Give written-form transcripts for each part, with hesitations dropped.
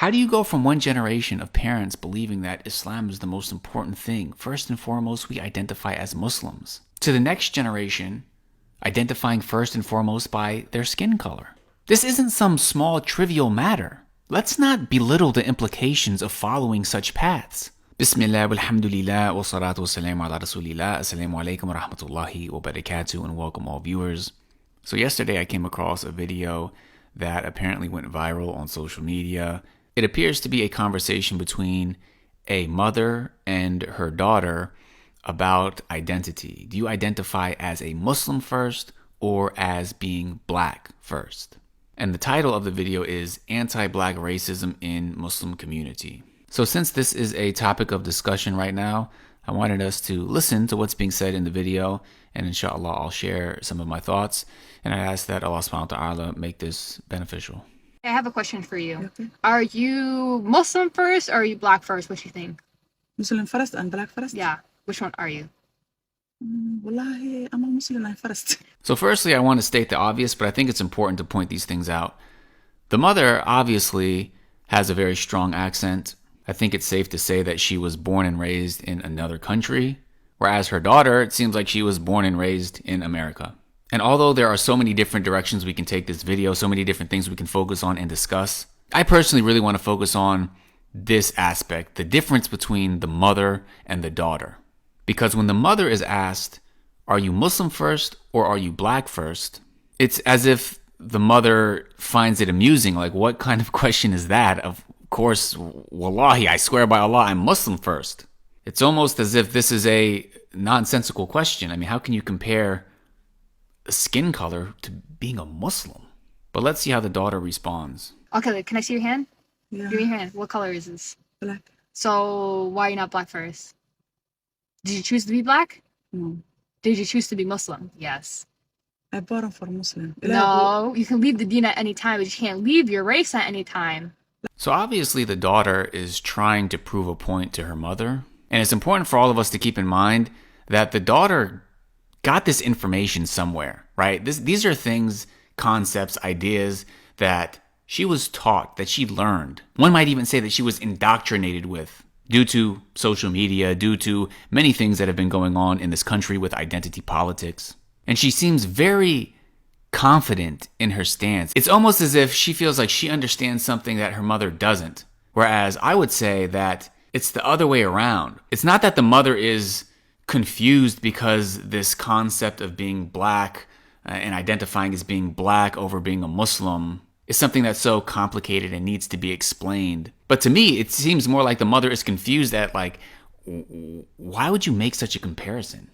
How do you go from one generation of parents believing that Islam is the most important thing, first and foremost we identify as Muslims, to the next generation identifying first and foremost by their skin color? This isn't some small trivial matter. Let's not belittle the implications of following such paths. Bismillah walhamdulillah wa salatu wa salam ala rasulillah. Assalamu alaikum wa rahmatullahi wa barakatuh, and welcome all viewers. So yesterday I came across a video that apparently went viral on social media. It appears to be a conversation between a mother and her daughter about identity. Do you identify as a Muslim first or as being black first? And the title of the video is Anti-Black Racism in Muslim Community. So since this is a topic of discussion right now, I wanted us to listen to what's being said in the video, and inshallah I'll share some of my thoughts, and I ask that Allah subhanahu wa ta'ala make this beneficial. I have a question for you. Okay. Are you Muslim first or are you black first? What do you think? Muslim first and black first? Yeah. Which one are you? Wallahi, I'm a Muslim first. So firstly, I want to state the obvious, but I think it's important to point these things out. The mother obviously has a very strong accent. I think it's safe to say that she was born and raised in another country, whereas her daughter, it seems like she was born and raised in America. And although there are so many different directions we can take this video, so many different things we can focus on and discuss, I personally really want to focus on this aspect, the difference between the mother and the daughter. Because when the mother is asked, are you Muslim first or are you black first? It's as if the mother finds it amusing. Like, what kind of question is that? Of course, wallahi, I swear by Allah, I'm Muslim first. It's almost as if this is a nonsensical question. I mean, how can you compare skin color to being a Muslim? But let's see how the daughter responds. Okay, can I see your hand? Yeah. Give me your hand. What color is this? Black. So why are you not black first? Did you choose to be black? No. Did you choose to be Muslim? Yes. I born for Muslim. No, you can leave the deen at any time, but you can't leave your race at any time. So obviously the daughter is trying to prove a point to her mother. And it's important for all of us to keep in mind that the daughter got this information somewhere, right? These are things, concepts, ideas that she was taught, that she learned. One might even say that she was indoctrinated with due to social media, due to many things that have been going on in this country with identity politics. And she seems very confident in her stance. It's almost as if she feels like she understands something that her mother doesn't. Whereas I would say that it's the other way around. It's not that the mother is confused because this concept of being black and identifying as being black over being a Muslim is something that's so complicated and needs to be explained. But to me, it seems more like the mother is confused at, like, why would you make such a comparison?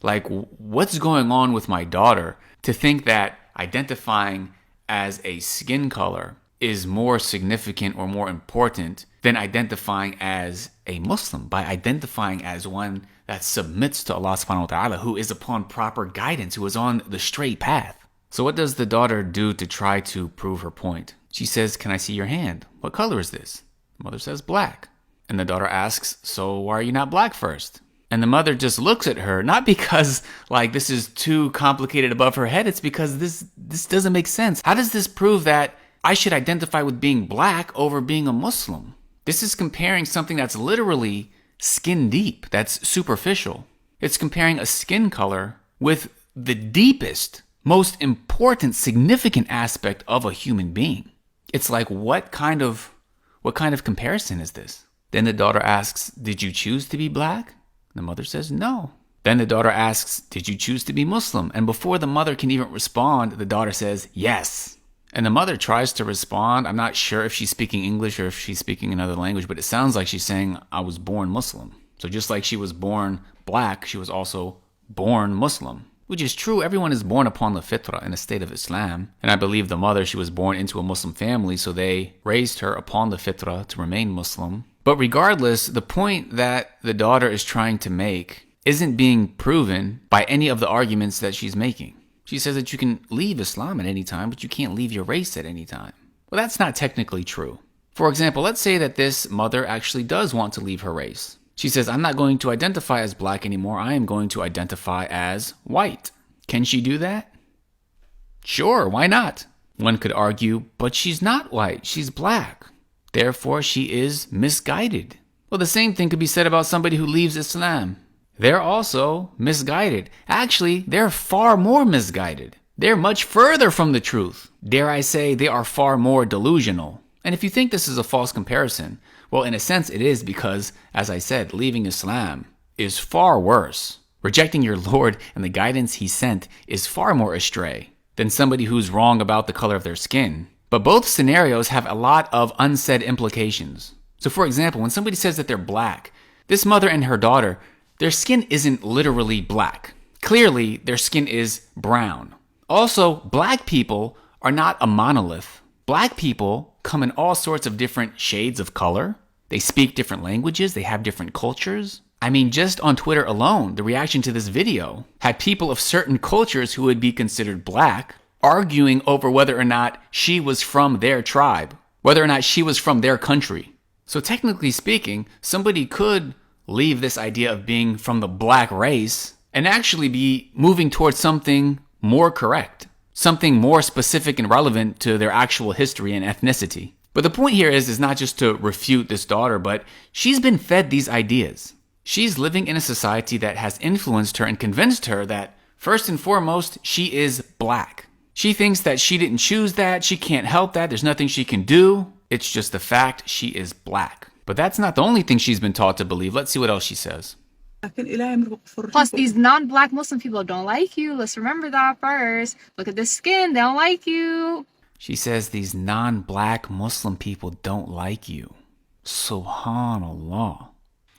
Like, what's going on with my daughter to think that identifying as a skin color is more significant or more important than identifying as a Muslim, by identifying as one that submits to Allah subhanahu wa ta'ala, who is upon proper guidance, who is on the straight path. So what does the daughter do to try to prove her point? She says, can I see your hand? What color is this? The mother says black. And the daughter asks, so why are you not black first? And the mother just looks at her, not because like this is too complicated above her head, it's because this doesn't make sense. How does this prove that I should identify with being black over being a Muslim? This is comparing something that's literally skin deep, that's superficial. It's comparing a skin color with the deepest, most important, significant aspect of a human being. It's like, what kind of comparison is this? Then the daughter asks, did you choose to be black? The mother says, no. Then the daughter asks, did you choose to be Muslim? And before the mother can even respond, the daughter says, yes. And the mother tries to respond. I'm not sure if she's speaking English or if she's speaking another language, but it sounds like she's saying, I was born Muslim. So just like she was born black, she was also born Muslim. Which is true, everyone is born upon the fitrah in a state of Islam. And I believe the mother, she was born into a Muslim family, so they raised her upon the fitrah to remain Muslim. But regardless, the point that the daughter is trying to make isn't being proven by any of the arguments that she's making. She says that you can leave Islam at any time, but you can't leave your race at any time. Well, that's not technically true. For example, let's say that this mother actually does want to leave her race. She says, I'm not going to identify as black anymore. I am going to identify as white. Can she do that? Sure, why not? One could argue, but she's not white, she's black. Therefore, she is misguided. Well, the same thing could be said about somebody who leaves Islam. They're also misguided. Actually, they're far more misguided. They're much further from the truth. Dare I say, they are far more delusional. And if you think this is a false comparison, well, in a sense it is, because, as I said, leaving Islam is far worse. Rejecting your Lord and the guidance he sent is far more astray than somebody who's wrong about the color of their skin. But both scenarios have a lot of unsaid implications. So for example, when somebody says that they're black, this mother and her daughter, their skin isn't literally black. Clearly, their skin is brown. Also, black people are not a monolith. Black people come in all sorts of different shades of color. They speak different languages. They have different cultures. I mean, just on Twitter alone, the reaction to this video had people of certain cultures who would be considered black arguing over whether or not she was from their tribe, whether or not she was from their country. So technically speaking, somebody could leave this idea of being from the black race and actually be moving towards something more correct, something more specific and relevant to their actual history and ethnicity. But the point here is not just to refute this daughter, but she's been fed these ideas. She's living in a society that has influenced her and convinced her that, first and foremost, she is black. She thinks that she didn't choose that, she can't help that, there's nothing she can do. It's just the fact she is black. But that's not the only thing she's been taught to believe. Let's see what else she says. Plus, these non-black Muslim people don't like you. Let's remember that first. Look at the skin. They don't like you. She says these non-black Muslim people don't like you. Subhanallah.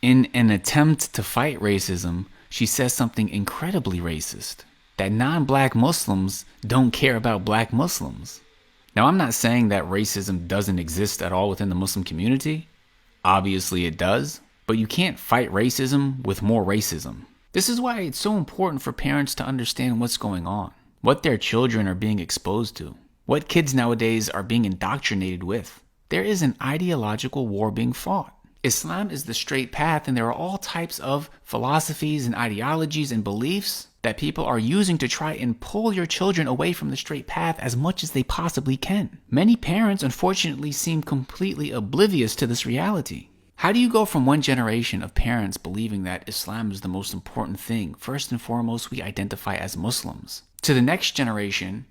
In an attempt to fight racism, she says something incredibly racist. That non-black Muslims don't care about black Muslims. Now, I'm not saying that racism doesn't exist at all within the Muslim community. Obviously it does. But you can't fight racism with more racism. This is why it's so important for parents to understand what's going on, what their children are being exposed to, what kids nowadays are being indoctrinated with. There is an ideological war being fought. Islam is the straight path, and there are all types of philosophies and ideologies and beliefs that people are using to try and pull your children away from the straight path as much as they possibly can. Many parents, unfortunately, seem completely oblivious to this reality. How do you go from one generation of parents believing that Islam is the most important thing, first and foremost we identify as Muslims, to the next generation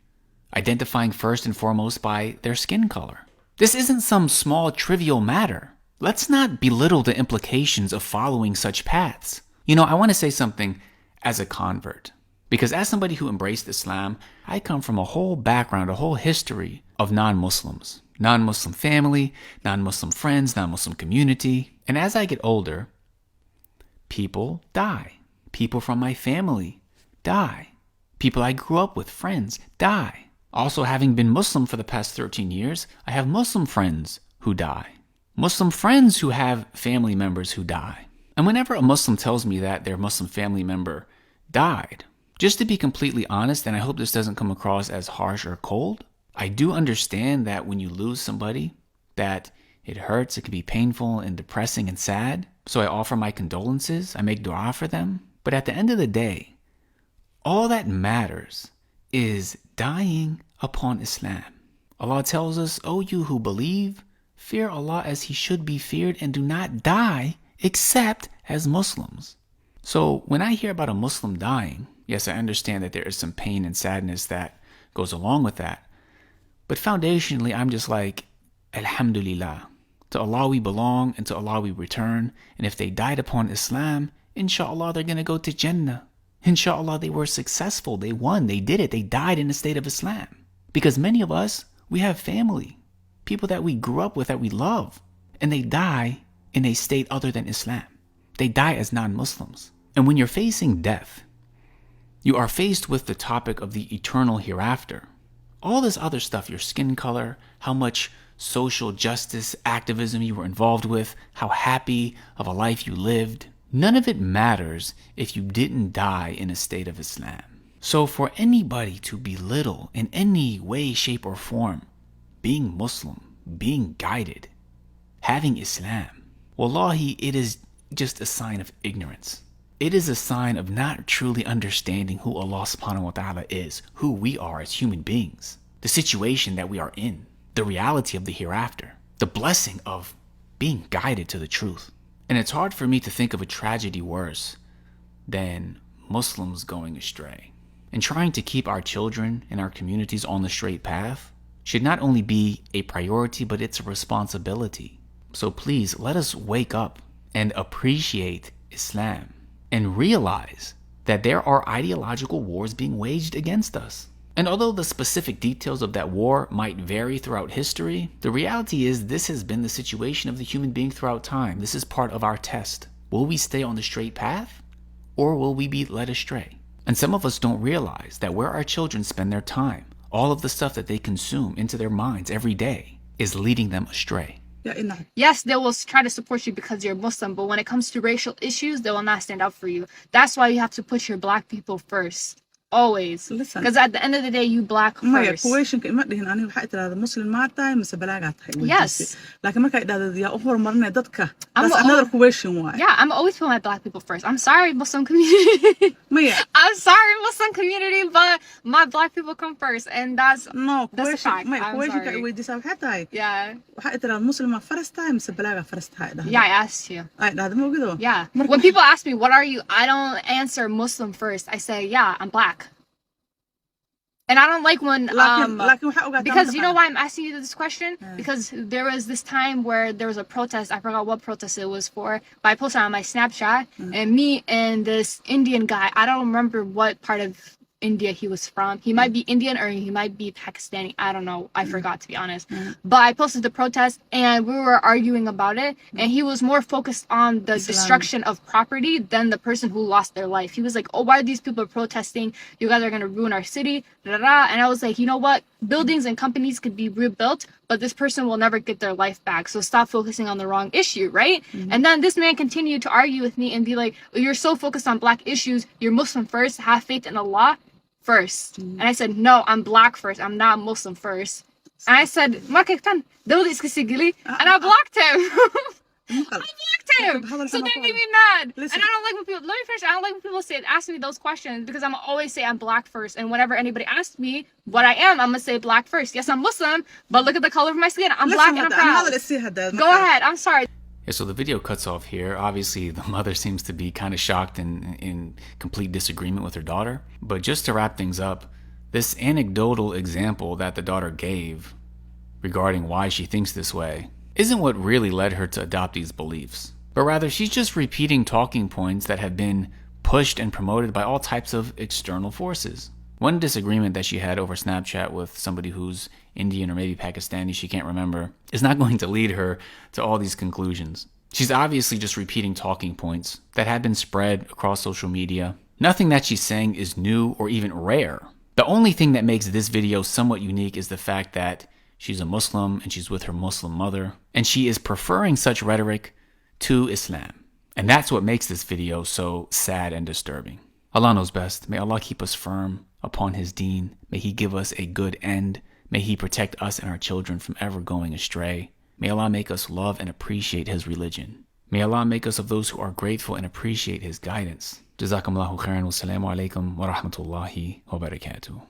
identifying first and foremost by their skin color? This isn't some small trivial matter. Let's not belittle the implications of following such paths. You know, I want to say something as a convert, because as somebody who embraced Islam, I come from a whole background, a whole history of non-Muslims. Non-Muslim family, non-Muslim friends, non-Muslim community. And as I get older, people die. People from my family die. People I grew up with, friends, die. Also, having been Muslim for the past 13 years, I have Muslim friends who die. Muslim friends who have family members who die. And whenever a Muslim tells me that their Muslim family member died, just to be completely honest, and I hope this doesn't come across as harsh or cold, I do understand that when you lose somebody, that it hurts, it can be painful and depressing and sad. So I offer my condolences, I make dua for them. But at the end of the day, all that matters is dying upon Islam. Allah tells us, "O you who believe, fear Allah as he should be feared and do not die except as Muslims." So when I hear about a Muslim dying, yes, I understand that there is some pain and sadness that goes along with that. But foundationally, I'm just like, Alhamdulillah. To Allah we belong and to Allah we return. And if they died upon Islam, inshallah, they're going to go to Jannah. Inshallah, they were successful. They won. They did it. They died in the state of Islam. Because many of us, we have family, people that we grew up with, that we love, and they die in a state other than Islam. They die as non-Muslims. And when you're facing death, you are faced with the topic of the eternal hereafter. All this other stuff, your skin color, how much social justice activism you were involved with, how happy of a life you lived, none of it matters if you didn't die in a state of Islam. So for anybody to belittle in any way, shape, or form being Muslim, being guided, having Islam, wallahi, it is just a sign of ignorance. It is a sign of not truly understanding who Allah subhanahu wa ta'ala is, who we are as human beings, the situation that we are in, the reality of the hereafter, the blessing of being guided to the truth. And it's hard for me to think of a tragedy worse than Muslims going astray. And trying to keep our children and our communities on the straight path should not only be a priority, but it's a responsibility. So please let us wake up and appreciate Islam and realize that there are ideological wars being waged against us. And although the specific details of that war might vary throughout history, the reality is this has been the situation of the human being throughout time. This is part of our test. Will we stay on the straight path, or will we be led astray? And some of us don't realize that where our children spend their time, all of the stuff that they consume into their minds every day, is leading them astray. Yes, they will try to support you because you're Muslim, but when it comes to racial issues, they will not stand up for you. That's why you have to put your black people first. Always. Listen. Because at the end of the day, you black first. Kuwayshinka ima dhihin aniga waxay tiraahdaa Muslim ma tahay mise balaaga tahay. Yes. Laakiin markay dhahdo yaa u horumarinay dadka. I'm That's another question why. Yeah, I'm always put my black people first. I'm sorry, Muslim community. Maya. I'm sorry, Muslim community, but my black people come first, and that's No, a fact. I'm kuwayshinka sorry. weydiisaa waxay tahay. Yeah. Waxay tiraahdaa Muslim ma first tahay mise balaaga first tahay dhahdo. Yeah, I asked you. Ay dhahdo ma ogido. Yeah. When people ask me, what are you? I don't answer Muslim first. I say, yeah, I'm black. And I don't like when because you know why I'm asking you this question? Yeah. Because there was this time where there was a protest. I forgot what protest it was for, but I posted on my Snapchat, and me and this Indian guy, I don't remember what part of India he was from. He might be Indian or he might be Pakistani. I don't know. I forgot, to be honest. But I posted the protest and we were arguing about it. And he was more focused on the destruction of property than the person who lost their life. He was like, oh, why are these people protesting? You guys are going to ruin our city. Da, da, da. And I was like, you know what? Buildings and companies could be rebuilt, but this person will never get their life back. So stop focusing on the wrong issue, right? And then this man continued to argue with me and be like, oh, you're so focused on black issues. You're Muslim first. Have faith in Allah first. And I said, no, I'm black first. I'm not Muslim first. And I said, and I blocked him. I blocked him. So that made me mad. Listen. And I don't like when people, let me finish. I don't like when people ask me those questions because I'm always say I'm black first. And whenever anybody asks me what I am, I'm going to say black first. Yes, I'm Muslim, but look at the color of my skin. I'm black and I'm proud. Go ahead. I'm sorry. Yeah, so the video cuts off here. Obviously, the mother seems to be kind of shocked and in complete disagreement with her daughter. But just to wrap things up, this anecdotal example that the daughter gave regarding why she thinks this way isn't what really led her to adopt these beliefs. But rather, she's just repeating talking points that have been pushed and promoted by all types of external forces. One disagreement that she had over Snapchat with somebody who's Indian or maybe Pakistani, she can't remember, is not going to lead her to all these conclusions. She's obviously just repeating talking points that have been spread across social media. Nothing that she's saying is new or even rare. The only thing that makes this video somewhat unique is the fact that she's a Muslim and she's with her Muslim mother, and she is preferring such rhetoric to Islam. And that's what makes this video so sad and disturbing. Allah knows best. May Allah keep us firm upon His deen. May He give us a good end. May He protect us and our children from ever going astray. May Allah make us love and appreciate His religion. May Allah make us of those who are grateful and appreciate His guidance. Jazakumullahu khairan wa salamu alaikum wa rahmatullahi wa barakatuh.